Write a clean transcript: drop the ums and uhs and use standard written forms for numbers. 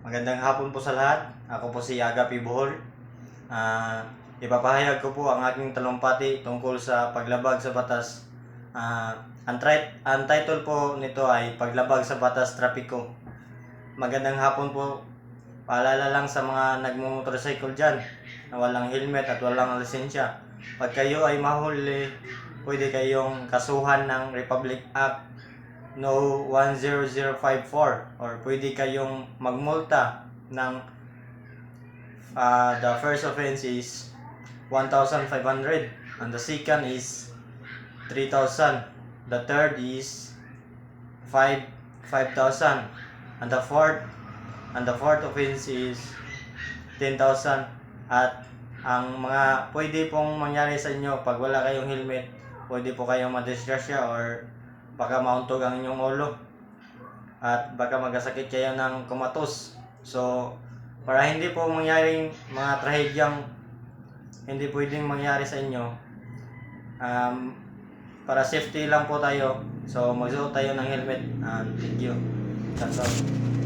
Magandang hapon po sa lahat. Ako po si Agapi Bohol. Ipapahayag ko po ang aking talumpati tungkol sa paglabag sa batas. Ang title po nito ay Paglabag sa Batas Trapiko. Magandang hapon po. Paalala lang sa mga nagmumotorcycle dyan na walang helmet at walang lisensya. Pag kayo ay mahuli, pwede kayong kasuhan ng Republic Act No 10054 or pwede kayong magmulta ng the first offense is 1,500 and the second is 3,000, the third is 5,000 and the fourth offense is 10,000. At ang mga pwede pong mangyari sa inyo pag wala kayong helmet, pwede po kayong madisgrasya or baka mauntog ang inyong ulo at baka magkasakit kayo ng kumatos. So para hindi po mangyaring mga trahedyang hindi pwedeng mangyari sa inyo, para safety lang po tayo, so magsuot tayo ng helmet. Thank you. That's all.